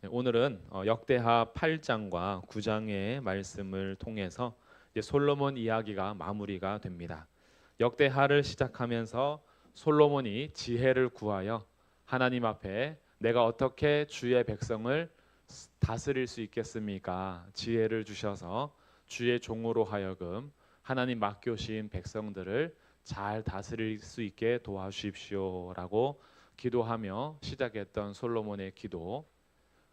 오늘은 역대하 8장과 9장의 말씀을 통해서 이제 솔로몬 이야기가 마무리가 됩니다. 역대하를 시작하면서 솔로몬이 지혜를 구하여 하나님 앞에 내가 어떻게 주의 백성을 다스릴 수 있겠습니까? 지혜를 주셔서 주의 종으로 하여금 하나님 맡겨주신 백성들을 잘 다스릴 수 있게 도와주십시오라고 기도하며 시작했던 솔로몬의 기도.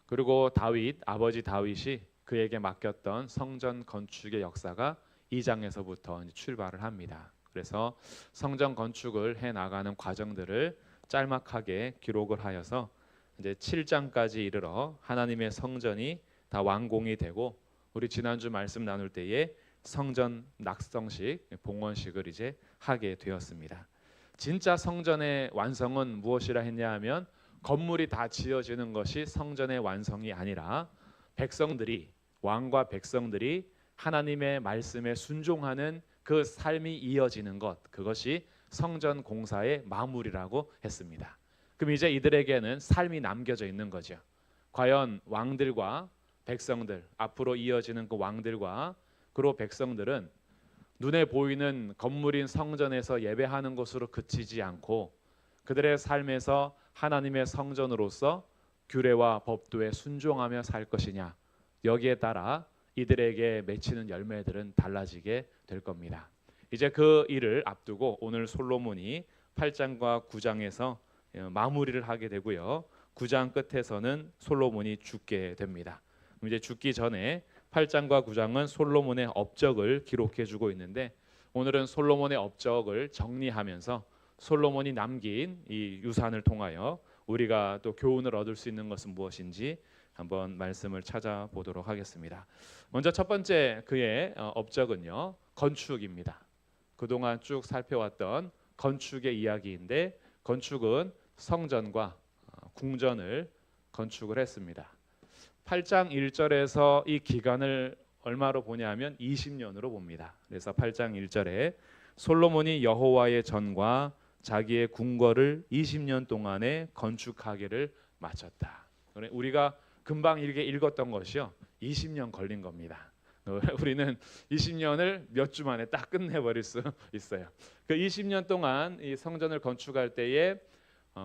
그리고 다윗, 아버지 다윗이 그에게 맡겼던 성전 건축의 역사가 2장에서부터 출발을 합니다. 그래서 성전 건축을 해 나가는 과정들을 짤막하게 기록을 하여서 이제 7장까지 이르러 하나님의 성전이 다 완공이 되고, 우리 지난주 말씀 나눌 때에 성전 낙성식, 봉헌식을 이제 하게 되었습니다. 진짜 성전의 완성은 무엇이라 했냐 하면 건물이 다 지어지는 것이 성전의 완성이 아니라 백성들이, 왕과 백성들이 하나님의 말씀에 순종하는 그 삶이 이어지는 것, 그것이 성전 공사의 마무리라고 했습니다. 그럼 이제 이들에게는 삶이 남겨져 있는 거죠. 과연 왕들과 백성들, 앞으로 이어지는 그 왕들과 그리고 백성들은 눈에 보이는 건물인 성전에서 예배하는 것으로 그치지 않고 그들의 삶에서 하나님의 성전으로서 규례와 법도에 순종하며 살 것이냐, 여기에 따라 이들에게 맺히는 열매들은 달라지게 될 겁니다. 이제 그 일을 앞두고 오늘 솔로몬이 8장과 9장에서 마무리를 하게 되고요. 9장 끝에서는 솔로몬이 죽게 됩니다. 이제 죽기 전에 8장과 9장은 솔로몬의 업적을 기록해 주고 있는데, 오늘은 솔로몬의 업적을 정리하면서 솔로몬이 남긴 이 유산을 통하여 우리가 또 교훈을 얻을 수 있는 것은 무엇인지 한번 말씀을 찾아보도록 하겠습니다. 먼저 첫 번째 그의 업적은요, 건축입니다. 그동안 쭉 살펴왔던 건축의 이야기인데, 건축은 성전과 궁전을 건축을 했습니다. 8장 1절에서 이 기간을 얼마로 보냐면 20년으로 봅니다. 그래서 8장 1절에 솔로몬이 여호와의 전과 자기의 궁궐을 20년 동안에 건축하기를 마쳤다. 우리가 금방 이렇게 읽었던 것이요, 20년 걸린 겁니다. 우리는 20년을 몇 주 만에 딱 끝내버릴 수 있어요. 그 20년 동안 이 성전을 건축할 때에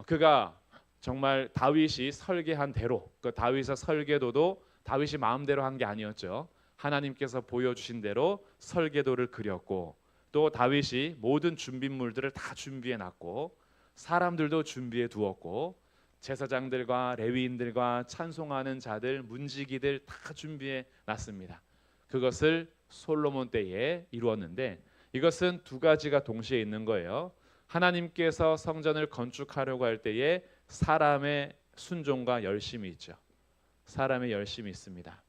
그가 정말 다윗이 설계한 대로, 그 다윗의 설계도도 다윗이 마음대로 한 게 아니었죠. 하나님께서 보여주신 대로 설계도를 그렸고, 또 다윗이 모든 준비물들을 다 준비해 놨고, 사람들도 준비해 두었고, 제사장들과 레위인들과 찬송하는 자들, 문지기들 다 준비해 놨습니다. 그것을 솔로몬 때에 이루었는데, 이것은 두 가지가 동시에 있는 거예요. 하나님께서 성전을 건축하려고 할 때에 사람의 순종과 열심이 있죠. 사람의 열심이 있습니다.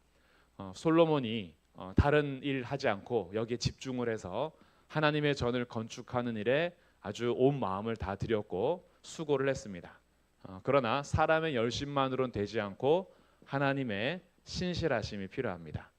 솔로몬이 다른 일 하지 않고 여기에 집중을 해서 하나님의 전을 건축하는 일에 아주 온 마음을 다 들였고 수고를 했습니다. 그러나 사람의 열심만으로는 되지 않고 하나님의 신실하심이 필요합니다.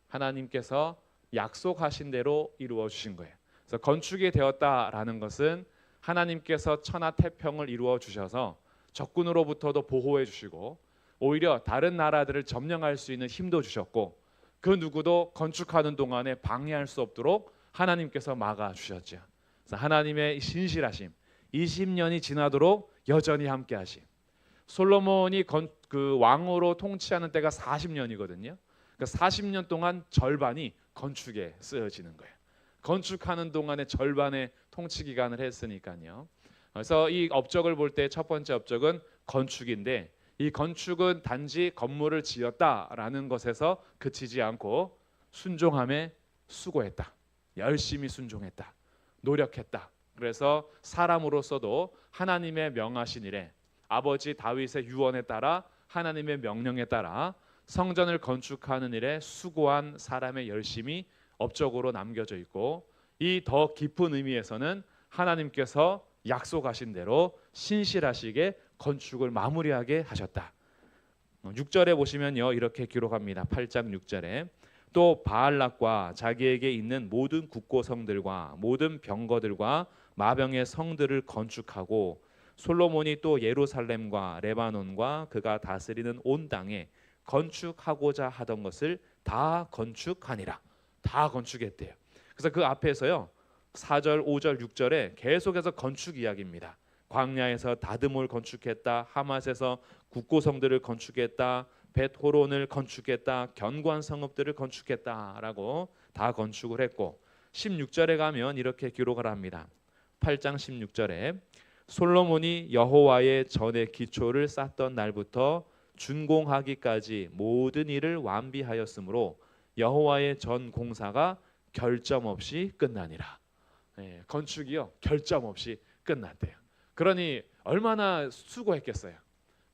하나님께서 약속하신 대로 이루어 주신 거예요. 그래서 건축이 되었다라는 것은 하나님께서 천하태평을 이루어 주셔서 적군으로부터도 보호해 주시고, 오히려 다른 나라들을 점령할 수 있는 힘도 주셨고, 그 누구도 건축하는 동안에 방해할 수 없도록 하나님께서 막아 주셨죠. 그래서 하나님의 신실하심, 20년이 지나도록 여전히 함께 하심. 솔로몬이 그 왕으로 통치하는 때가 40년이거든요. 그 40년 동안 절반이 건축에 쓰여지는 거예요. 건축하는 동안에 절반의 통치 기간을 했으니까요. 그래서 이 업적을 볼 때 첫 번째 업적은 건축인데, 이 건축은 단지 건물을 지었다라는 것에서 그치지 않고 순종함에 수고했다, 열심히 순종했다, 노력했다. 그래서 사람으로서도 하나님의 명하신 일에, 아버지 다윗의 유언에 따라 하나님의 명령에 따라 성전을 건축하는 일에 수고한 사람의 열심이 업적으로 남겨져 있고, 이 더 깊은 의미에서는 하나님께서 약속하신 대로 신실하시게 건축을 마무리하게 하셨다. 6절에 보시면요, 이렇게 기록합니다. 8장 6절에 또 바알락과 자기에게 있는 모든 국고성들과 모든 병거들과 마병의 성들을 건축하고 솔로몬이 또 예루살렘과 레바논과 그가 다스리는 온 땅에 건축하고자 하던 것을 다 건축하니라. 다 건축했대요. 그래서 그 앞에서요 4절, 5절, 6절에 계속해서 건축 이야기입니다. 광야에서 다드몰 건축했다. 하맛에서 국고성들을 건축했다. 벳호론을 건축했다. 견고한 성읍들을 건축했다라고 다 건축을 했고 16절에 가면 이렇게 기록을 합니다. 8장 16절에 솔로몬이 여호와의 전의 기초를 쌓던 날부터 준공하기까지 모든 일을 완비하였으므로 여호와의 전 공사가 결점 없이 끝나니라. 건축이요 결점 없이 끝났대요. 그러니 얼마나 수고했겠어요.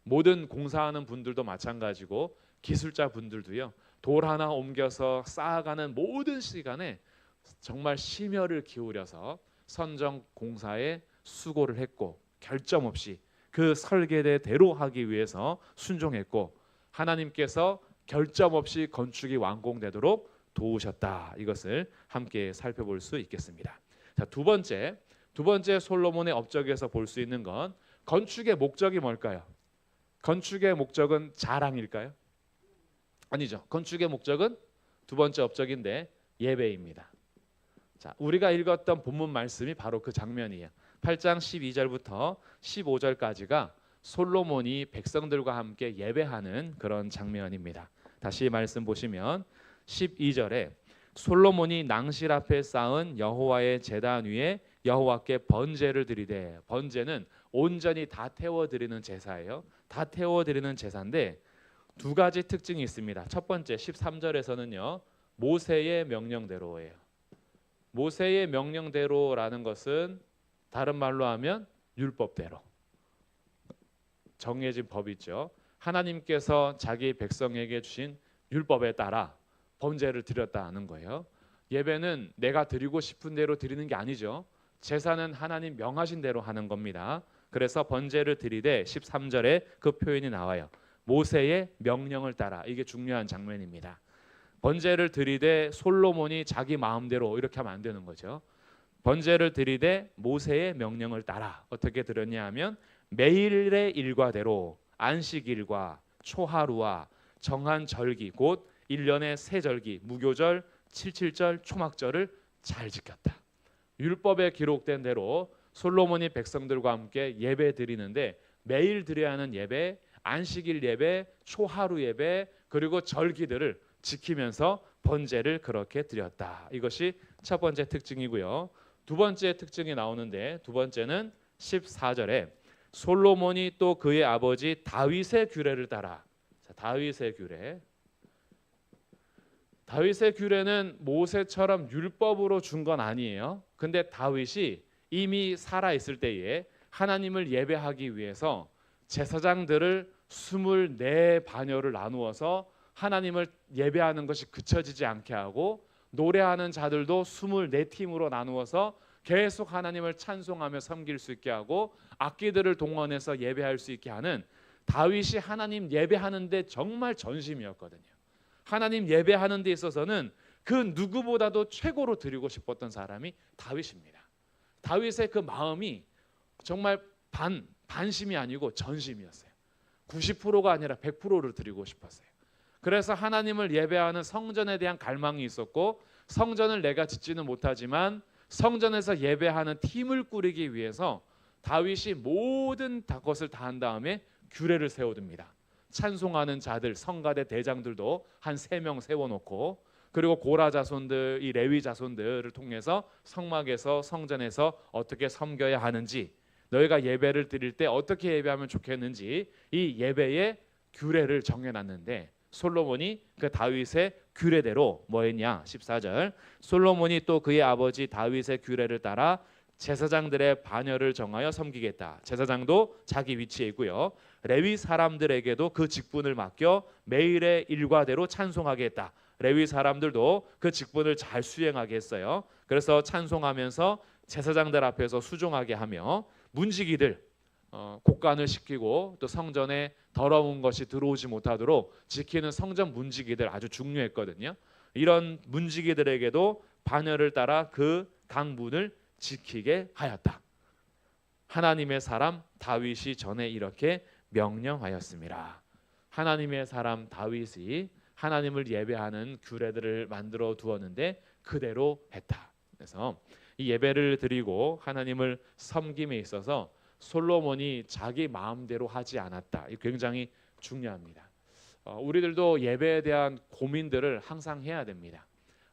모든 공사하는 분들도 마찬가지고 기술자 분들도요 돌 하나 옮겨서 쌓아가는 모든 시간에 정말 심혈을 기울여서 선정 공사에 수고를 했고 결점 없이 그 설계대로 하기 위해서 순종했고 하나님께서 결점 없이 건축이 완공되도록 도우셨다. 이것을 함께 살펴볼 수 있겠습니다. 자, 두 번째 솔로몬의 업적에서 볼 수 있는 건 건축의 목적이 뭘까요? 건축의 목적은 자랑일까요? 아니죠. 건축의 목적은 두 번째 업적인데 예배입니다. 자, 우리가 읽었던 본문 말씀이 바로 그 장면이에요. 8장 12절부터 15절까지가 솔로몬이 백성들과 함께 예배하는 그런 장면입니다. 다시 말씀 보시면 12절에 솔로몬이 낭실 앞에 쌓은 여호와의 제단 위에 여호와께 번제를 드리되, 번제는 온전히 다 태워드리는 제사예요. 다 태워드리는 제사인데 두 가지 특징이 있습니다. 첫 번째 13절에서는요 모세의 명령대로예요. 모세의 명령대로라는 것은 다른 말로 하면 율법대로 정해진 법이 있죠. 하나님께서 자기 백성에게 주신 율법에 따라 번제를 드렸다는 거예요. 예배는 내가 드리고 싶은 대로 드리는 게 아니죠. 제사는 하나님 명하신 대로 하는 겁니다. 그래서 번제를 드리되 13절에 그 표현이 나와요. 모세의 명령을 따라. 이게 중요한 장면입니다. 번제를 드리되 솔로몬이 자기 마음대로 이렇게 하면 안 되는 거죠. 번제를 드리되 모세의 명령을 따라 어떻게 드렸냐 하면 매일의 일과대로 안식일과 초하루와 정한 절기 곧 1년의 세 절기 무교절, 칠칠절, 초막절을 잘 지켰다. 율법에 기록된 대로 솔로몬이 백성들과 함께 예배 드리는데 매일 드려야 하는 예배, 안식일 예배, 초하루 예배 그리고 절기들을 지키면서 번제를 그렇게 드렸다. 이것이 첫 번째 특징이고요. 두 번째 특징이 나오는데 두 번째는 14절에 솔로몬이 또 그의 아버지 다윗의 규례를 따라. 자, 다윗의 규례. 다윗의 규례는 모세처럼 율법으로 준 건 아니에요. 근데 다윗이 이미 살아 있을 때에 하나님을 예배하기 위해서 제사장들을 24반열을 나누어서 하나님을 예배하는 것이 그쳐지지 않게 하고 노래하는 자들도 24팀으로 나누어서 계속 하나님을 찬송하며 섬길 수 있게 하고 악기들을 동원해서 예배할 수 있게 하는 다윗이 하나님 예배하는데 정말 전심이었거든요. 하나님 예배하는 데 있어서는 그 누구보다도 최고로 드리고 싶었던 사람이 다윗입니다. 다윗의 그 마음이 정말 반심이 아니고 전심이었어요. 90%가 아니라 100%를 드리고 싶었어요. 그래서 하나님을 예배하는 성전에 대한 갈망이 있었고 성전을 내가 짓지는 못하지만 성전에서 예배하는 팀을 꾸리기 위해서 다윗이 모든 것을 다 한 다음에 규례를 세워둡니다. 찬송하는 자들 성가대 대장들도 한 3명 세워놓고 그리고 고라 자손들 이 레위 자손들을 통해서 성막에서 성전에서 어떻게 섬겨야 하는지 너희가 예배를 드릴 때 어떻게 예배하면 좋겠는지 이 예배의 규례를 정해놨는데 솔로몬이 그 다윗의 규례대로 뭐 했냐 14절 솔로몬이 또 그의 아버지 다윗의 규례를 따라 제사장들의 반열을 정하여 섬기겠다. 제사장도 자기 위치에 있고요. 레위 사람들에게도 그 직분을 맡겨 매일의 일과대로 찬송하게 했다. 레위 사람들도 그 직분을 잘 수행하게 했어요. 그래서 찬송하면서 제사장들 앞에서 수종하게 하며 문지기들 곡간을 시키고 또 성전에 더러운 것이 들어오지 못하도록 지키는 성전 문지기들 아주 중요했거든요. 이런 문지기들에게도 반열을 따라 그 강문을 지키게 하였다. 하나님의 사람 다윗이 전에 이렇게 명령하였습니다. 하나님의 사람 다윗이 하나님을 예배하는 규례들을 만들어 두었는데 그대로 했다. 그래서 이 예배를 드리고 하나님을 섬김에 있어서 솔로몬이 자기 마음대로 하지 않았다. 이 굉장히 중요합니다. 우리들도 예배에 대한 고민들을 항상 해야 됩니다.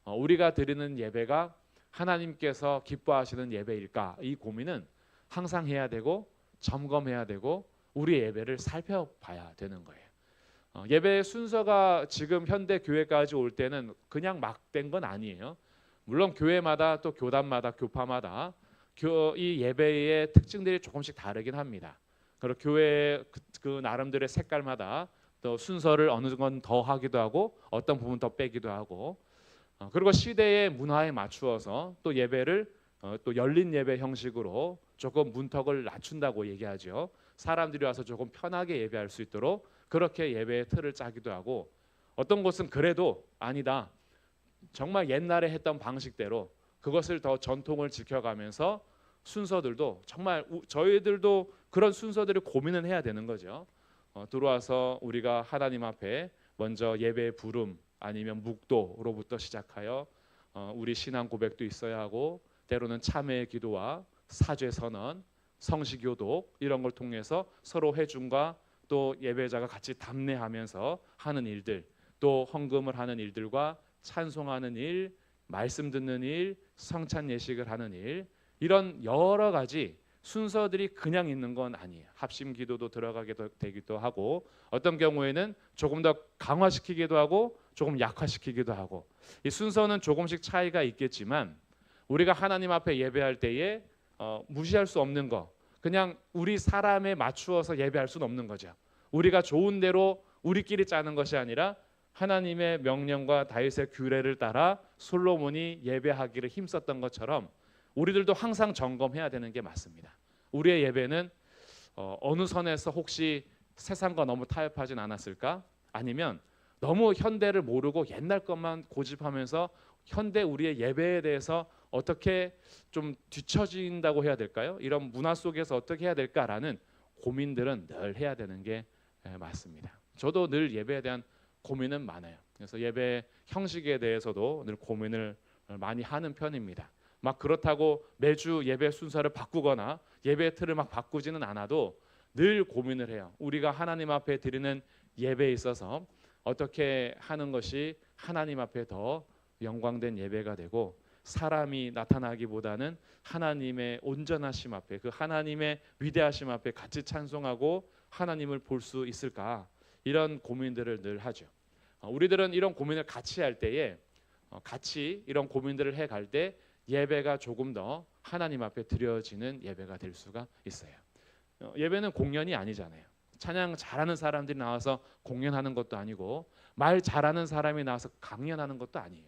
우리가 드리는 예배가 하나님께서 기뻐하시는 예배일까? 이 고민은 항상 해야 되고 점검해야 되고 우리의 예배를 살펴봐야 되는 거예요. 예배의 순서가 지금 현대 교회까지 올 때는 그냥 막 된 건 아니에요. 물론 교회마다 또 교단마다 교파마다 이 예배의 특징들이 조금씩 다르긴 합니다. 그리고 교회의 그 나름대로의 색깔마다 또 순서를 어느 건 더 하기도 하고 어떤 부분 더 빼기도 하고 그리고 시대의 문화에 맞추어서 또 예배를 또 열린 예배 형식으로 조금 문턱을 낮춘다고 얘기하죠. 사람들이 와서 조금 편하게 예배할 수 있도록 그렇게 예배의 틀을 짜기도 하고 어떤 곳은 그래도 아니다. 정말 옛날에 했던 방식대로 그것을 더 전통을 지켜가면서 순서들도 정말 저희들도 그런 순서들을 고민을 해야 되는 거죠. 들어와서 우리가 하나님 앞에 먼저 예배의 부름 아니면 묵도로부터 시작하여 우리 신앙 고백도 있어야 하고 때로는 참회의 기도와 사죄 선언, 성시교독 이런 걸 통해서 서로 회중과 또 예배자가 같이 담례하면서 하는 일들, 또 헌금을 하는 일들과 찬송하는 일, 말씀 듣는 일, 성찬 예식을 하는 일 이런 여러 가지 순서들이 그냥 있는 건 아니에요. 합심 기도도 들어가게 되기도 하고 어떤 경우에는 조금 더 강화시키기도 하고 조금 약화시키기도 하고 이 순서는 조금씩 차이가 있겠지만 우리가 하나님 앞에 예배할 때에 무시할 수 없는 거 그냥 우리 사람에 맞추어서 예배할 수는 없는 거죠. 우리가 좋은 대로 우리끼리 짜는 것이 아니라 하나님의 명령과 다윗의 규례를 따라 솔로몬이 예배하기를 힘썼던 것처럼 우리들도 항상 점검해야 되는 게 맞습니다. 우리의 예배는 어느 선에서 혹시 세상과 너무 타협하진 않았을까? 아니면 너무 현대를 모르고 옛날 것만 고집하면서 현대 우리의 예배에 대해서 어떻게 좀 뒤처진다고 해야 될까요? 이런 문화 속에서 어떻게 해야 될까라는 고민들은 늘 해야 되는 게 맞습니다. 저도 늘 예배에 대한 고민은 많아요. 그래서 예배 형식에 대해서도 늘 고민을 많이 하는 편입니다. 막 그렇다고 매주 예배 순서를 바꾸거나 예배 틀을 막 바꾸지는 않아도 늘 고민을 해요. 우리가 하나님 앞에 드리는 예배에 있어서 어떻게 하는 것이 하나님 앞에 더 영광된 예배가 되고 사람이 나타나기보다는 하나님의 온전하심 앞에 그 하나님의 위대하심 앞에 같이 찬송하고 하나님을 볼 수 있을까 이런 고민들을 늘 하죠. 우리들은 이런 고민을 같이 할 때에 같이 이런 고민들을 해갈 때 예배가 조금 더 하나님 앞에 드려지는 예배가 될 수가 있어요. 예배는 공연이 아니잖아요. 찬양 잘하는 사람들이 나와서 공연하는 것도 아니고 말 잘하는 사람이 나와서 강연하는 것도 아니에요.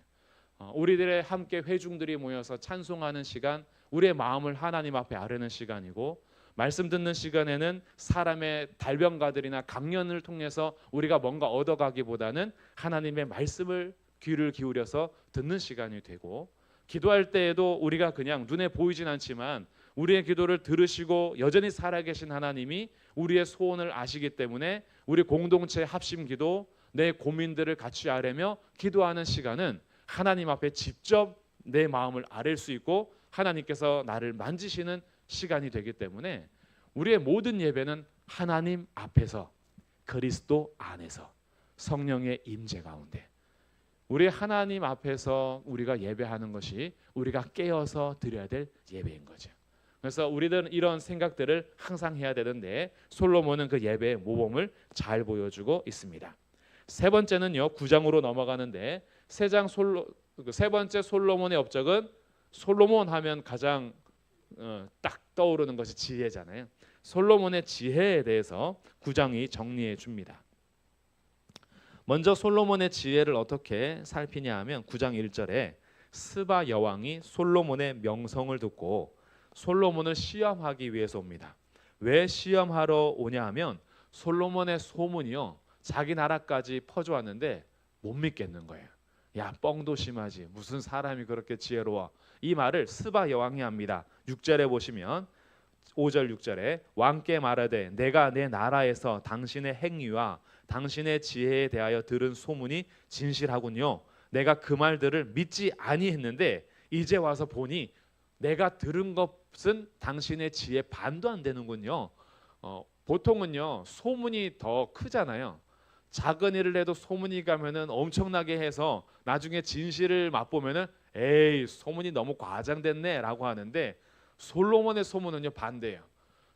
우리들의 함께 회중들이 모여서 찬송하는 시간, 우리의 마음을 하나님 앞에 아뢰는 시간이고 말씀 듣는 시간에는 사람의 달변가들이나 강연을 통해서 우리가 뭔가 얻어가기보다는 하나님의 말씀을 귀를 기울여서 듣는 시간이 되고 기도할 때에도 우리가 그냥 눈에 보이진 않지만 우리의 기도를 들으시고 여전히 살아계신 하나님이 우리의 소원을 아시기 때문에 우리 공동체 합심기도 내 고민들을 같이 아뢰며 기도하는 시간은 하나님 앞에 직접 내 마음을 아뢰 수 있고 하나님께서 나를 만지시는 시간이 되기 때문에 우리의 모든 예배는 하나님 앞에서 그리스도 안에서 성령의 임재 가운데 우리 하나님 앞에서 우리가 예배하는 것이 우리가 깨어서 드려야 될 예배인 거죠. 그래서 우리들은 이런 생각들을 항상 해야 되는데 솔로몬은 그 예배의 모범을 잘 보여주고 있습니다. 세 번째는요 9장으로 넘어가는데 세 번째 솔로몬의 업적은 솔로몬 하면 가장 딱 떠오르는 것이 지혜잖아요. 솔로몬의 지혜에 대해서 9장이 정리해 줍니다. 먼저 솔로몬의 지혜를 어떻게 살피냐 하면 9장 1절에 스바 여왕이 솔로몬의 명성을 듣고 솔로몬을 시험하기 위해서 옵니다. 왜 시험하러 오냐 하면 솔로몬의 소문이요 자기 나라까지 퍼져왔는데 못 믿겠는 거예요. 야 뻥도 심하지 무슨 사람이 그렇게 지혜로워 이 말을 스바 여왕이 합니다. 6절에 보시면 5절 6절에 왕께 말하되 내가 내 나라에서 당신의 행위와 당신의 지혜에 대하여 들은 소문이 진실하군요. 내가 그 말들을 믿지 아니했는데 이제 와서 보니 내가 들은 것은 당신의 지혜 반도 안 되는군요. 보통은요 소문이 더 크잖아요. 작은 일을 해도 소문이 가면은 엄청나게 해서 나중에 진실을 맛보면은 에이 소문이 너무 과장됐네라고 하는데 솔로몬의 소문은요 반대예요.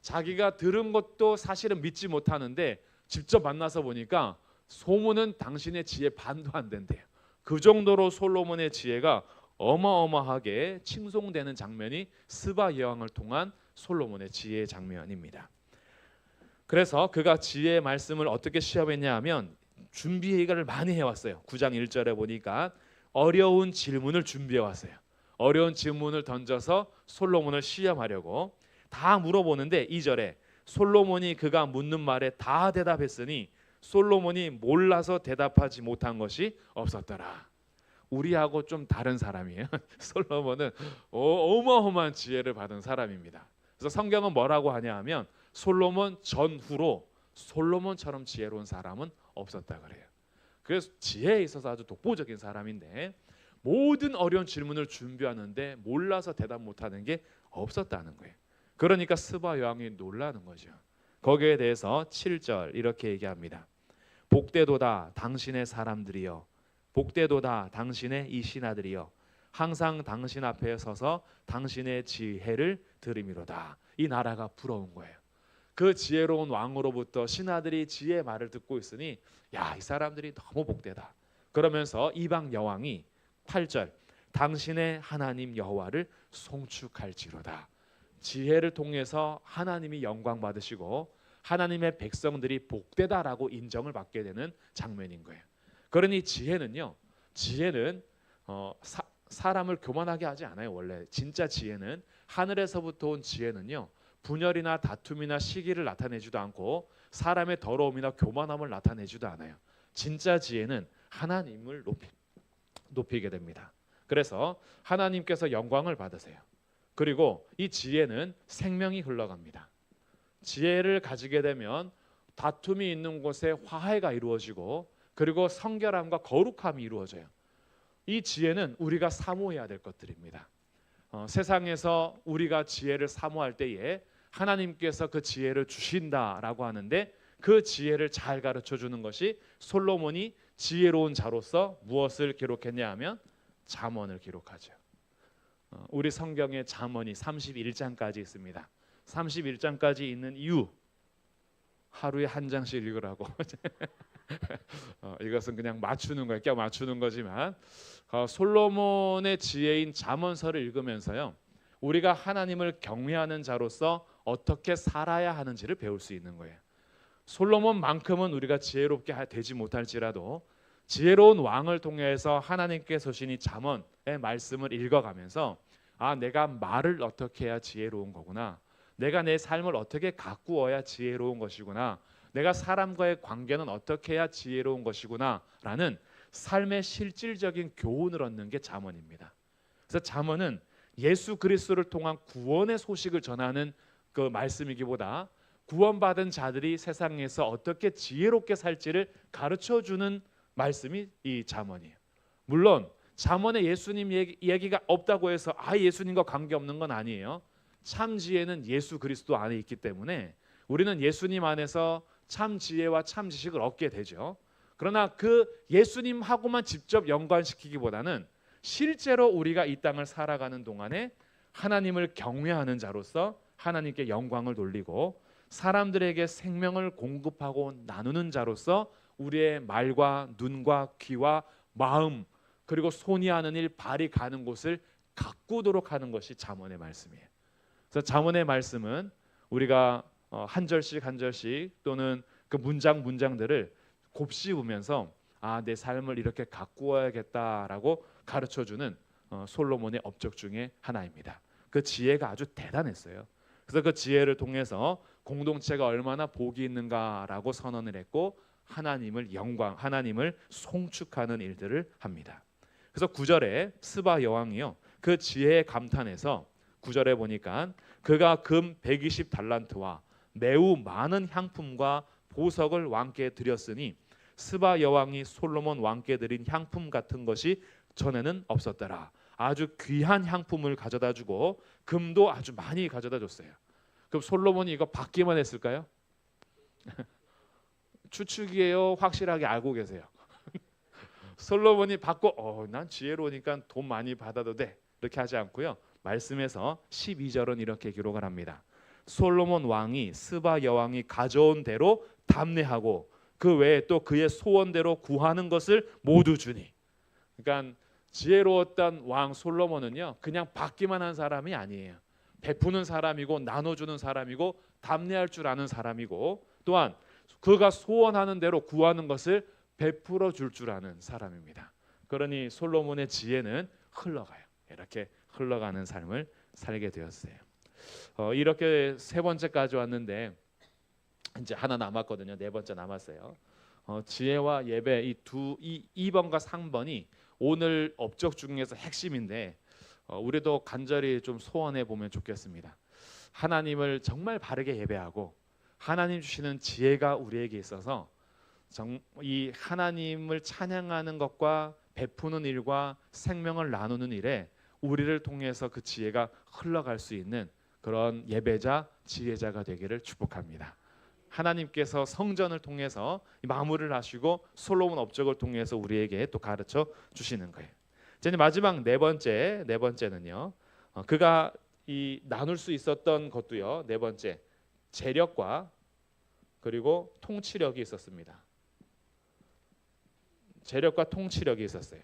자기가 들은 것도 사실은 믿지 못하는데 직접 만나서 보니까 소문은 당신의 지혜 반도 안 된대요. 그 정도로 솔로몬의 지혜가 어마어마하게 칭송되는 장면이 스바 여왕을 통한 솔로몬의 지혜의 장면입니다. 그래서 그가 지혜의 말씀을 어떻게 시험했냐 하면 준비를 많이 해왔어요. 9장 1절에 보니까 어려운 질문을 준비해왔어요. 어려운 질문을 던져서 솔로몬을 시험하려고 다 물어보는데 2절에 솔로몬이 그가 묻는 말에 다 대답했으니 솔로몬이 몰라서 대답하지 못한 것이 없었더라. 우리하고 좀 다른 사람이에요. 솔로몬은 어마어마한 지혜를 받은 사람입니다. 그래서 성경은 뭐라고 하냐 하면 솔로몬 전후로 솔로몬처럼 지혜로운 사람은 없었다 그래요. 그래서 지혜에 있어서 아주 독보적인 사람인데 모든 어려운 질문을 준비하는데 몰라서 대답 못하는 게 없었다는 거예요. 그러니까 스바 여왕이 놀라는 거죠. 거기에 대해서 7절 이렇게 얘기합니다. 복되도다 당신의 사람들이여, 복되도다 당신의 이 신하들이여, 항상 당신 앞에 서서 당신의 지혜를 들음이로다. 이 나라가 부러운 거예요. 그 지혜로운 왕으로부터 신하들이 지혜의 말을 듣고 있으니 야, 이 사람들이 너무 복되다. 그러면서 이방 여왕이 8절 당신의 하나님 여호와를 송축할지로다. 지혜를 통해서 하나님이 영광 받으시고 하나님의 백성들이 복되다라고 인정을 받게 되는 장면인 거예요. 그러니 지혜는 사람을 교만하게 하지 않아요. 원래 진짜 지혜는 하늘에서부터 온 지혜는요. 분열이나 다툼이나 시기를 나타내지도 않고 사람의 더러움이나 교만함을 나타내지도 않아요. 진짜 지혜는 하나님을 높이게 됩니다. 그래서 하나님께서 영광을 받으세요. 그리고 이 지혜는 생명이 흘러갑니다. 지혜를 가지게 되면 다툼이 있는 곳에 화해가 이루어지고 그리고 성결함과 거룩함이 이루어져요. 이 지혜는 우리가 사모해야 될 것들입니다. 세상에서 우리가 지혜를 사모할 때에 하나님께서 그 지혜를 주신다라고 하는데 그 지혜를 잘 가르쳐 주는 것이 솔로몬이 지혜로운 자로서 무엇을 기록했냐 하면 잠언을 기록하죠. 우리 성경에 잠언이 31장까지 있습니다. 31장까지 있는 이유 하루에 한 장씩 읽으라고. 이것은 그냥 맞추는 거예요. 껴 맞추는 거지만 솔로몬의 지혜인 잠언서를 읽으면서요. 우리가 하나님을 경외하는 자로서 어떻게 살아야 하는지를 배울 수 있는 거예요. 솔로몬만큼은 우리가 지혜롭게 되지 못할지라도 지혜로운 왕을 통해서 하나님께 서신 이 잠언의 말씀을 읽어가면서 아, 내가 말을 어떻게 해야 지혜로운 거구나. 내가 내 삶을 어떻게 가꾸어야 지혜로운 것이구나. 내가 사람과의 관계는 어떻게 해야 지혜로운 것이구나 라는 삶의 실질적인 교훈을 얻는 게 잠언입니다. 그래서 잠언은 예수 그리스도를 통한 구원의 소식을 전하는 그 말씀이기보다 구원받은 자들이 세상에서 어떻게 지혜롭게 살지를 가르쳐주는 말씀이 이 잠언이에요. 물론 잠언에 예수님 얘기가 없다고 해서 예수님과 관계없는 건 아니에요. 참 지혜는 예수 그리스도 안에 있기 때문에 우리는 예수님 안에서 참 지혜와 참 지식을 얻게 되죠. 그러나 그 예수님하고만 직접 연관시키기보다는 실제로 우리가 이 땅을 살아가는 동안에 하나님을 경외하는 자로서 하나님께 영광을 돌리고 사람들에게 생명을 공급하고 나누는 자로서 우리의 말과 눈과 귀와 마음 그리고 손이 하는 일, 발이 가는 곳을 가꾸도록 하는 것이 잠언의 말씀이에요. 그래서 잠언의 말씀은 우리가 한 절씩 한 절씩 또는 그 문장들을 곱씹으면서 내 삶을 이렇게 가꾸어야겠다라고 가르쳐주는 솔로몬의 업적 중에 하나입니다. 그 지혜가 아주 대단했어요. 그래서 그 지혜를 통해서 공동체가 얼마나 복이 있는가라고 선언을 했고 하나님을 송축하는 일들을 합니다. 그래서 9절에 스바 여왕이요 그 지혜에 감탄해서 9절에 보니까 그가 금 120달란트와 매우 많은 향품과 보석을 왕께 드렸으니 스바 여왕이 솔로몬 왕께 드린 향품 같은 것이 전에는 없었더라. 아주 귀한 향품을 가져다 주고 금도 아주 많이 가져다 줬어요. 그럼 솔로몬이 이거 받기만 했을까요? 추측이에요? 확실하게 알고 계세요? 솔로몬이 받고 난 지혜로우니까 돈 많이 받아도 돼 이렇게 하지 않고요. 말씀에서 12절은 이렇게 기록을 합니다. 솔로몬 왕이 스바 여왕이 가져온 대로 담례하고 그 외에 또 그의 소원대로 구하는 것을 모두 주니. 그러니까 지혜로웠던 왕 솔로몬은요, 그냥 받기만 한 사람이 아니에요. 베푸는 사람이고 나눠주는 사람이고 담례할 줄 아는 사람이고 또한 그가 소원하는 대로 구하는 것을 베풀어 줄 줄 아는 사람입니다. 그러니 솔로몬의 지혜는 흘러가요. 이렇게 흘러가는 삶을 살게 되었어요. 이렇게 세 번째까지 왔는데 이제 하나 남았거든요. 네 번째 남았어요. 지혜와 예배 이 2번과 3번이 오늘 업적 중에서 핵심인데 우리도 간절히 좀 소원해 보면 좋겠습니다. 하나님을 정말 바르게 예배하고 하나님 주시는 지혜가 우리에게 있어서 이 하나님을 찬양하는 것과 베푸는 일과 생명을 나누는 일에 우리를 통해서 그 지혜가 흘러갈 수 있는 그런 예배자, 지혜자가 되기를 축복합니다. 하나님께서 성전을 통해서 마무리를 하시고 솔로몬 업적을 통해서 우리에게 또 가르쳐 주시는 거예요. 이제 마지막 네 번째는요. 그가 이 나눌 수 있었던 것도요. 네 번째 재력과 그리고 통치력이 있었습니다. 재력과 통치력이 있었어요.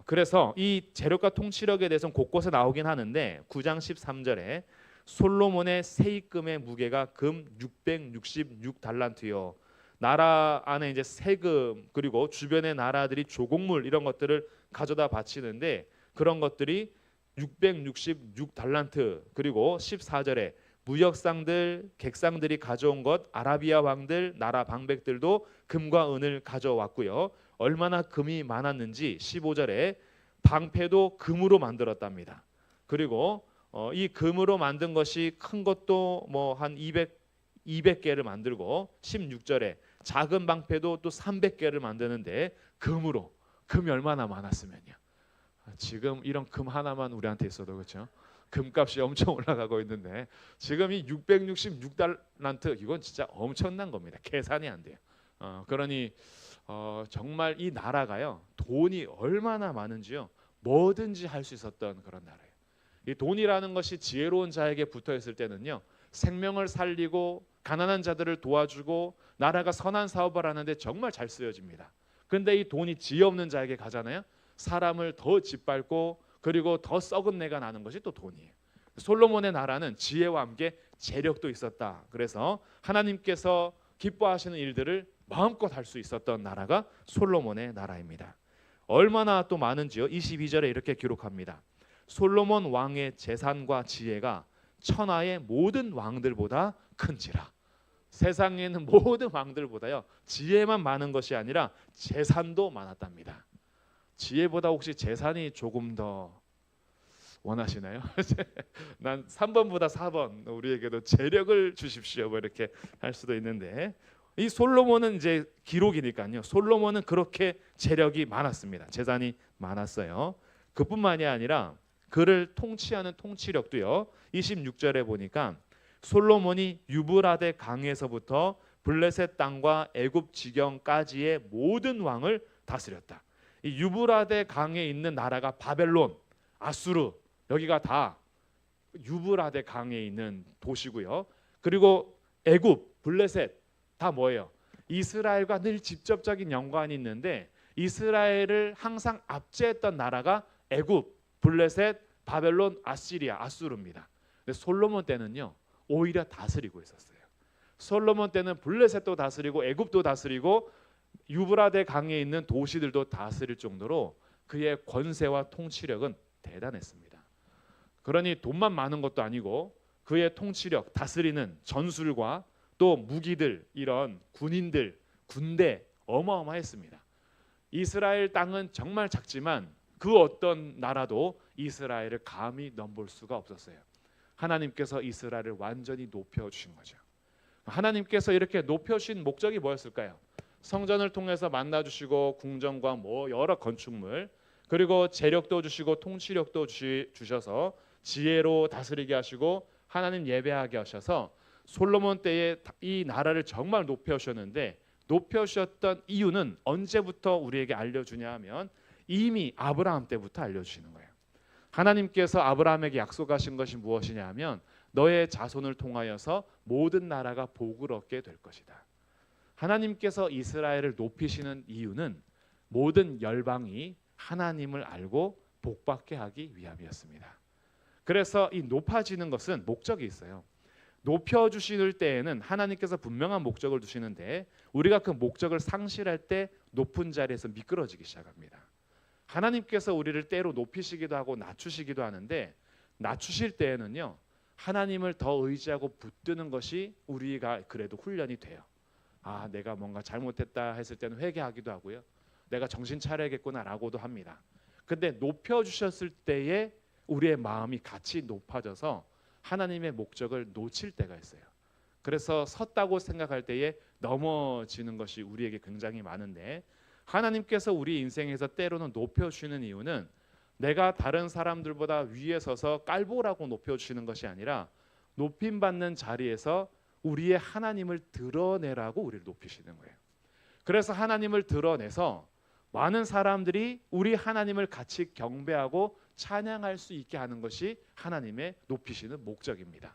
그래서 이 재력과 통치력에 대해서는 곳곳에 나오긴 하는데 9장 13절에 솔로몬의 세입금의 무게가 금 666달란트요. 나라 안에 이제 세금 그리고 주변의 나라들이 조공물 이런 것들을 가져다 바치는데 그런 것들이 666달란트 그리고 14절에 무역상들 객상들이 가져온 것 아라비아 왕들 나라 방백들도 금과 은을 가져왔고요. 얼마나 금이 많았는지 15절에 방패도 금으로 만들었답니다. 그리고 이 금으로 만든 것이 큰 것도 뭐 한 200개를 만들고 16절에 작은 방패도 또 300개를 만드는데 금이 얼마나 많았으면요. 지금 이런 금 하나만 우리한테 있어도 그렇죠. 금값이 엄청 올라가고 있는데 지금 이 666달란트 이건 진짜 엄청난 겁니다. 계산이 안 돼요. 그러니 정말 이 나라가요 돈이 얼마나 많은지요 뭐든지 할 수 있었던 그런 나라예요. 이 돈이라는 것이 지혜로운 자에게 붙어 있을 때는요 생명을 살리고 가난한 자들을 도와주고 나라가 선한 사업을 하는데 정말 잘 쓰여집니다. 그런데 이 돈이 지혜 없는 자에게 가잖아요. 사람을 더 짓밟고 그리고 더 썩은 내가 나는 것이 또 돈이에요. 솔로몬의 나라는 지혜와 함께 재력도 있었다. 그래서 하나님께서 기뻐하시는 일들을 마음껏 할 수 있었던 나라가 솔로몬의 나라입니다. 얼마나 또 많은지요. 22절에 이렇게 기록합니다. 솔로몬 왕의 재산과 지혜가 천하의 모든 왕들보다 큰지라. 세상에 있는 모든 왕들보다요 지혜만 많은 것이 아니라 재산도 많았답니다. 지혜보다 혹시 재산이 조금 더 원하시나요? 난 3번보다 4번 우리에게도 재력을 주십시오 뭐 이렇게 할 수도 있는데 이 솔로몬은 이제 기록이니까요. 솔로몬은 그렇게 재력이 많았습니다. 재산이 많았어요. 그뿐만이 아니라 그를 통치하는 통치력도요. 26절에 보니까 솔로몬이 유브라데 강에서부터 블레셋 땅과 애굽 지경까지의 모든 왕을 다스렸다. 이 유브라데 강에 있는 나라가 바벨론, 아수르 여기가 다 유브라데 강에 있는 도시고요. 그리고 애굽, 블레셋 다 뭐예요? 이스라엘과 늘 직접적인 연관이 있는데 이스라엘을 항상 압제했던 나라가 애굽, 블레셋, 바벨론, 아시리아, 아수르입니다. 근데 솔로몬 때는요 오히려 다스리고 있었어요. 솔로몬 때는 블레셋도 다스리고 애굽도 다스리고 유브라데 강에 있는 도시들도 다스릴 정도로 그의 권세와 통치력은 대단했습니다. 그러니 돈만 많은 것도 아니고 그의 통치력, 다스리는 전술과 또 무기들, 이런 군인들, 군대 어마어마했습니다. 이스라엘 땅은 정말 작지만 그 어떤 나라도 이스라엘을 감히 넘볼 수가 없었어요. 하나님께서 이스라엘을 완전히 높여주신 거죠. 하나님께서 이렇게 높여주신 목적이 뭐였을까요? 성전을 통해서 만나주시고 궁전과 뭐 여러 건축물, 그리고 재력도 주시고 통치력도 주셔서 지혜로 다스리게 하시고 하나님 예배하게 하셔서 솔로몬 때에 이 나라를 정말 높여주셨는데, 높여주셨던 이유는 언제부터 우리에게 알려주냐 하면 이미 아브라함 때부터 알려주시는 거예요. 하나님께서 아브라함에게 약속하신 것이 무엇이냐 하면 너의 자손을 통하여서 모든 나라가 복을 얻게 될 것이다. 하나님께서 이스라엘을 높이시는 이유는 모든 열방이 하나님을 알고 복받게 하기 위함이었습니다. 그래서 이 높아지는 것은 목적이 있어요. 높여주실 때에는 하나님께서 분명한 목적을 두시는데 우리가 그 목적을 상실할 때 높은 자리에서 미끄러지기 시작합니다. 하나님께서 우리를 때로 높이시기도 하고 낮추시기도 하는데, 낮추실 때에는요 하나님을 더 의지하고 붙드는 것이 우리가 그래도 훈련이 돼요. 아, 내가 뭔가 잘못했다 했을 때는 회개하기도 하고요, 내가 정신 차려야겠구나라고도 합니다. 근데 높여주셨을 때에 우리의 마음이 같이 높아져서 하나님의 목적을 놓칠 때가 있어요. 그래서 섰다고 생각할 때에 넘어지는 것이 우리에게 굉장히 많은데, 하나님께서 우리 인생에서 때로는 높여주시는 이유는 내가 다른 사람들보다 위에 서서 깔보라고 높여주시는 것이 아니라 높임받는 자리에서 우리의 하나님을 드러내라고 우리를 높이시는 거예요. 그래서 하나님을 드러내서 많은 사람들이 우리 하나님을 같이 경배하고 찬양할 수 있게 하는 것이 하나님의 높이시는 목적입니다.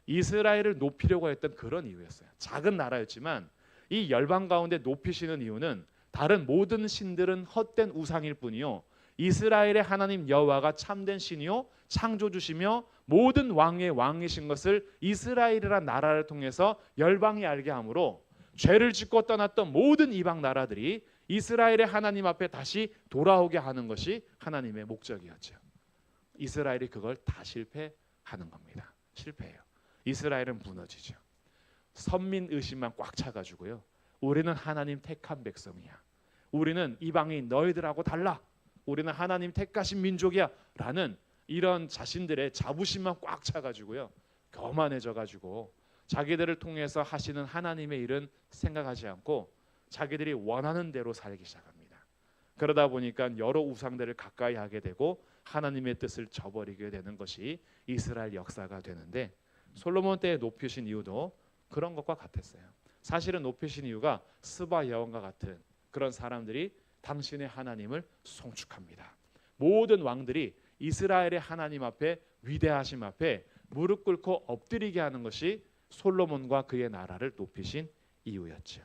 이스라엘을 높이려고 했던 그런 이유였어요. 작은 나라였지만 이 열방 가운데 높이시는 이유는 다른 모든 신들은 헛된 우상일 뿐이요, 이스라엘의 하나님 여호와가 참된 신이요 창조주시며 모든 왕의 왕이신 것을 이스라엘이라는 나라를 통해서 열방이 알게 하므로 죄를 짓고 떠났던 모든 이방 나라들이 이스라엘의 하나님 앞에 다시 돌아오게 하는 것이 하나님의 목적이었죠. 이스라엘이 그걸 다 실패하는 겁니다. 실패해요. 이스라엘은 무너지죠. 선민 의식만 꽉 차가지고요, 우리는 하나님 택한 백성이야, 우리는 이방인 너희들하고 달라, 우리는 하나님 택하신 민족이야 라는 이런 자신들의 자부심만 꽉 차가지고요, 교만해져가지고 자기들을 통해서 하시는 하나님의 일은 생각하지 않고 자기들이 원하는 대로 살기 시작합니다. 그러다 보니까 여러 우상들을 가까이 하게 되고 하나님의 뜻을 저버리게 되는 것이 이스라엘 역사가 되는데, 솔로몬 때에 높이신 이유도 그런 것과 같았어요. 사실은 높이신 이유가 스바 여왕과 같은 그런 사람들이 당신의 하나님을 송축합니다. 모든 왕들이 이스라엘의 하나님 앞에, 위대하심 앞에 무릎 꿇고 엎드리게 하는 것이 솔로몬과 그의 나라를 높이신 이유였죠.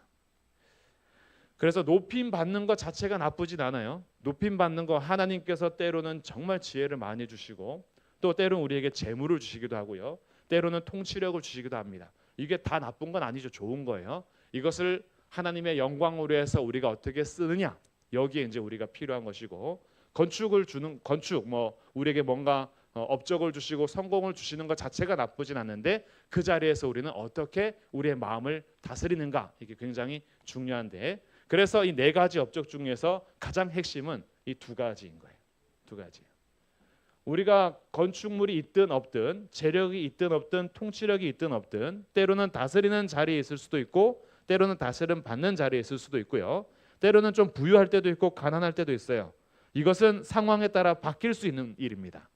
그래서 높임 받는 것 자체가 나쁘진 않아요. 높임 받는 거, 하나님께서 때로는 정말 지혜를 많이 주시고 또 때로는 우리에게 재물을 주시기도 하고요, 때로는 통치력을 주시기도 합니다. 이게 다 나쁜 건 아니죠. 좋은 거예요. 이것을 하나님의 영광으로 해서 우리가 어떻게 쓰느냐, 여기에 이제 우리가 필요한 것이고, 건축 뭐 우리에게 뭔가 업적을 주시고 성공을 주시는 것 자체가 나쁘진 않는데 그 자리에서 우리는 어떻게 우리의 마음을 다스리는가, 이게 굉장히 중요한데, 그래서 이 네 가지 업적 중에서 가장 핵심은 이 두 가지인 거예요. 두 가지. 우리가 건축물이 있든 없든, 재력이 있든 없든, 통치력이 있든 없든, 때로는 다스리는 자리에 있을 수도 있고 때로는 다스림 받는 자리에 있을 수도 있고요, 때로는 좀 부유할 때도 있고 가난할 때도 있어요. 이것은 상황에 따라 바뀔 수 있는 일입니다.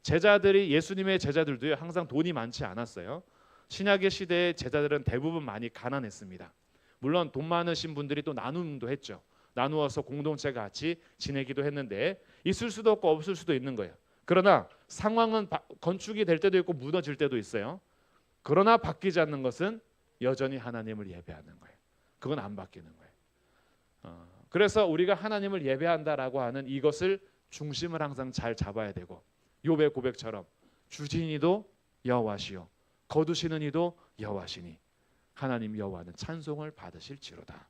예수님의 제자들도요 항상 돈이 많지 않았어요. 신약의 시대의 제자들은 대부분 많이 가난했습니다. 물론 돈 많으신 분들이 또 나눔도 했죠. 나누어서 공동체 같이 지내기도 했는데 있을 수도 없고 없을 수도 있는 거예요. 그러나 상황은 건축이 될 때도 있고 무너질 때도 있어요. 그러나 바뀌지 않는 것은 여전히 하나님을 예배하는 거예요. 그건 안 바뀌는 거예요. 그래서 우리가 하나님을 예배한다라고 하는 이것을 중심을 항상 잘 잡아야 되고, 욥의 고백처럼 주신 이도 여호와시요 거두시는 이도 여호와시니 하나님 여호와는 찬송을 받으실지로다.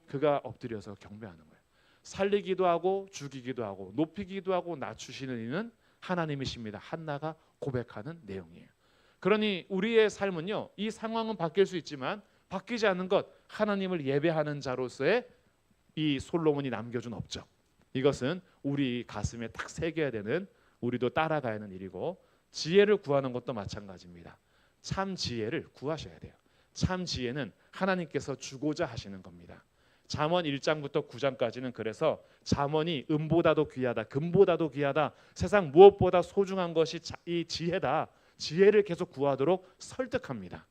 그가 엎드려서 경배하는 거예요. 살리기도 하고 죽이기도 하고 높이기도 하고 낮추시는 이는 하나님이십니다. 한나가 고백하는 내용이에요. 그러니 우리의 삶은요, 이 상황은 바뀔 수 있지만 바뀌지 않는 것, 하나님을 예배하는 자로서의 이 솔로몬이 남겨준 업적, 이것은 우리 가슴에 딱 새겨야 되는, 우리도 따라가야 하는 일이고, 지혜를 구하는 것도 마찬가지입니다. 참 지혜를 구하셔야 돼요. 참 지혜는 하나님께서 주고자 하시는 겁니다. 잠언 1장부터 9장까지는 그래서 잠언이 은보다도 귀하다, 금보다도 귀하다, 세상 무엇보다 소중한 것이 이 지혜다, 지혜를 계속 구하도록 설득합니다.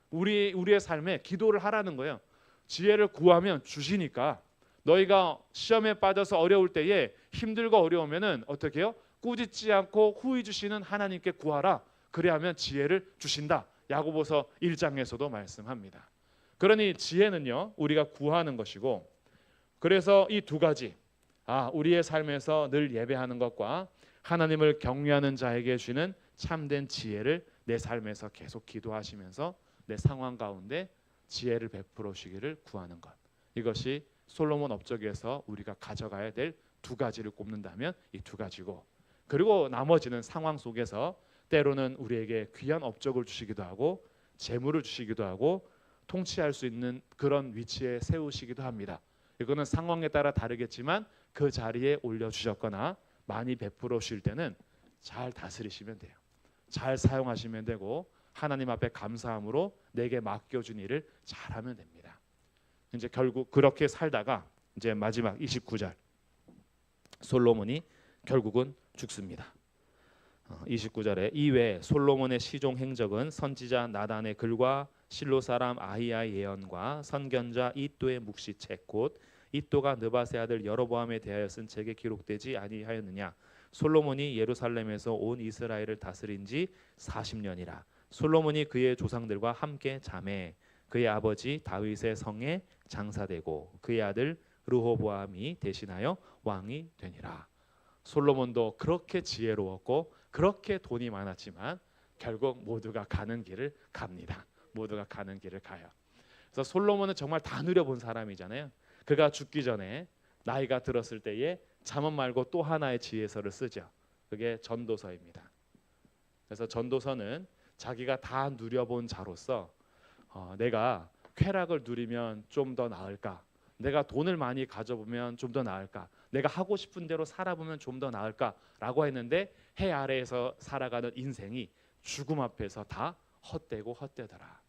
우리의 삶에 기도를 하라는 거예요. 지혜를 구하면 주시니까. 너희가 시험에 빠져서 어려울 때에, 힘들고 어려우면은 어떻게 해요? 꾸짖지 않고 후히 주시는 하나님께 구하라. 그래야면 지혜를 주신다. 야고보서 1장에서도 말씀합니다. 그러니 지혜는요, 우리가 구하는 것이고, 그래서 이 두 가지, 우리의 삶에서 늘 예배하는 것과 하나님을 경외하는 자에게 주는 참된 지혜를 내 삶에서 계속 기도하시면서 내 상황 가운데 지혜를 베풀어 주시기를 구하는 것, 이것이 솔로몬 업적에서 우리가 가져가야 될 두 가지를 꼽는다면 이 두 가지고, 그리고 나머지는 상황 속에서 때로는 우리에게 귀한 업적을 주시기도 하고 재물을 주시기도 하고 통치할 수 있는 그런 위치에 세우시기도 합니다. 이거는 상황에 따라 다르겠지만 그 자리에 올려주셨거나 많이 베풀어 주실 때는 잘 다스리시면 돼요. 잘 사용하시면 되고 하나님 앞에 감사함으로 내게 맡겨준 일을 잘하면 됩니다. 이제 결국 그렇게 살다가 이제 마지막 29절, 솔로몬이 결국은 죽습니다. 29절에 이외에 솔로몬의 시종 행적은 선지자 나단의 글과 실로 사람 아히야의 예언과 선견자 이또의 묵시책 곧 이또가 느바세 아들 여로보암에 대하여 쓴 책에 기록되지 아니하였느냐. 솔로몬이 예루살렘에서 온 이스라엘을 다스린 지 40년이라. 솔로몬이 그의 조상들과 함께 자매 그의 아버지 다윗의 성에 장사되고 그의 아들 르호보암이 대신하여 왕이 되니라. 솔로몬도 그렇게 지혜로웠고 그렇게 돈이 많았지만 결국 모두가 가는 길을 갑니다. 모두가 가는 길을 가요. 그래서 솔로몬은 정말 다 누려본 사람이잖아요. 그가 죽기 전에 나이가 들었을 때에 잠언 말고 또 하나의 지혜서를 쓰죠. 그게 전도서입니다. 그래서 전도서는 자기가 다 누려본 자로서 내가 쾌락을 누리면 좀 더 나을까? 내가 돈을 많이 가져보면 좀 더 나을까? 내가 하고 싶은 대로 살아보면 좀 더 나을까라고 했는데 해 아래에서 살아가는 인생이 죽음 앞에서 다 헛되고 헛되더라.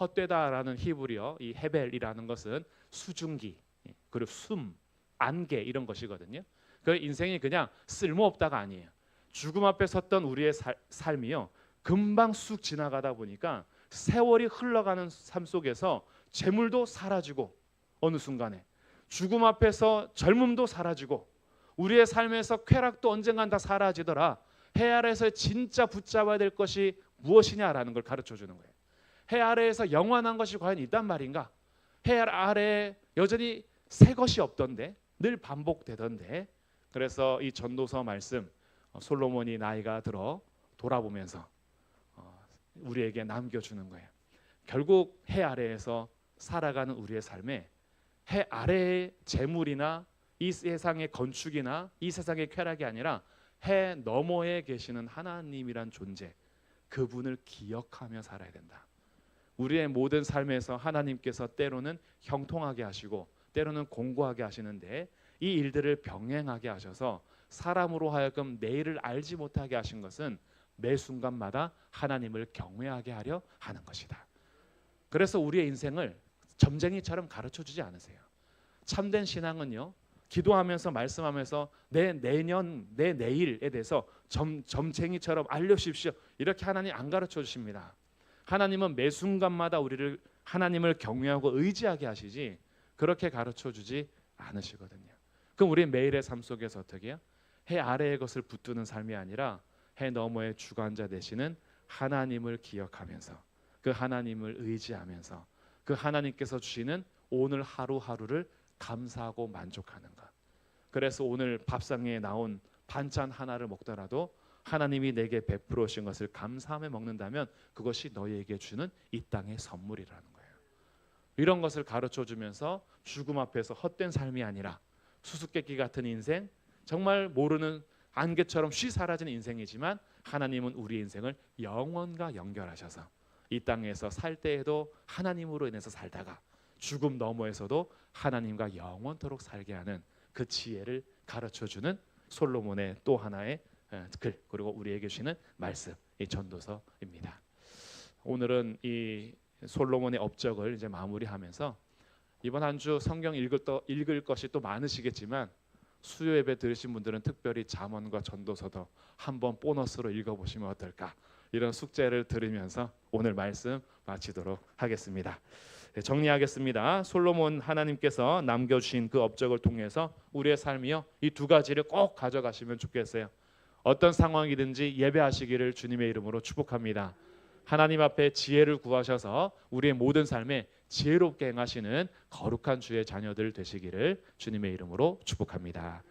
헛되다라는 히브리어 이 헤벨이라는 것은 수증기 그리고 숨, 안개 이런 것이거든요. 그 인생이 그냥 쓸모없다가 아니에요. 죽음 앞에 섰던 우리의 삶이요 금방 쑥 지나가다 보니까 세월이 흘러가는 삶 속에서 재물도 사라지고 어느 순간에 죽음 앞에서 젊음도 사라지고 우리의 삶에서 쾌락도 언젠간 다 사라지더라. 해 아래에서 진짜 붙잡아야 될 것이 무엇이냐라는 걸 가르쳐 주는 거예요. 해 아래에서 영원한 것이 과연 있단 말인가? 해 아래에 여전히 새 것이 없던데 늘 반복되던데. 그래서 이 전도서 말씀 솔로몬이 나이가 들어 돌아보면서 우리에게 남겨주는 거예요. 결국 해 아래에서 살아가는 우리의 삶에 해 아래의 재물이나 이 세상의 건축이나 이 세상의 쾌락이 아니라 해 너머에 계시는 하나님이란 존재, 그분을 기억하며 살아야 된다. 우리의 모든 삶에서 하나님께서 때로는 형통하게 하시고 때로는 공고하게 하시는데 이 일들을 병행하게 하셔서 사람으로 하여금 내일을 알지 못하게 하신 것은 매 순간마다 하나님을 경외하게 하려 하는 것이다. 그래서 우리의 인생을 점쟁이처럼 가르쳐주지 않으세요. 참된 신앙은요, 기도하면서 말씀하면서 내 내년, 내 내일에 대해서 점쟁이처럼 알려주십시오. 이렇게 하나님 안 가르쳐 주십니다. 하나님은 매 순간마다 우리를 하나님을 경외하고 의지하게 하시지 그렇게 가르쳐 주지 않으시거든요. 그럼 우리 매일의 삶 속에서 어떻게 해요? 해 아래의 것을 붙드는 삶이 아니라 해 너머의 주관자 되시는 하나님을 기억하면서 그 하나님을 의지하면서 그 하나님께서 주시는 오늘 하루하루를 감사하고 만족하는 것. 그래서 오늘 밥상에 나온 반찬 하나를 먹더라도 하나님이 내게 베풀어 주신 것을 감사하며 먹는다면 그것이 너희에게 주는 이 땅의 선물이라는 거예요. 이런 것을 가르쳐 주면서 죽음 앞에서 헛된 삶이 아니라 수수께끼 같은 인생, 정말 모르는 안개처럼 쉬 사라지는 인생이지만 하나님은 우리 인생을 영원과 연결하셔서 이 땅에서 살 때에도 하나님으로 인해서 살다가 죽음 너머에서도 하나님과 영원토록 살게 하는 그 지혜를 가르쳐주는 솔로몬의 또 하나의 글, 그리고 우리에게 주시는 말씀, 이 전도서입니다. 오늘은 이 솔로몬의 업적을 이제 마무리하면서 이번 한 주 성경 읽을 것이 또 많으시겠지만 수요 예배 들으신 분들은 특별히 잠언과 전도서도 한번 보너스로 읽어보시면 어떨까, 이런 숙제를 들으면서 오늘 말씀 마치도록 하겠습니다. 정리하겠습니다. 솔로몬 하나님께서 남겨주신 그 업적을 통해서 우리의 삶이요, 이 두 가지를 꼭 가져가시면 좋겠어요. 어떤 상황이든지 예배하시기를 주님의 이름으로 축복합니다. 하나님 앞에 지혜를 구하셔서 우리의 모든 삶에 지혜롭게 행하시는 거룩한 주의 자녀들 되시기를 주님의 이름으로 축복합니다.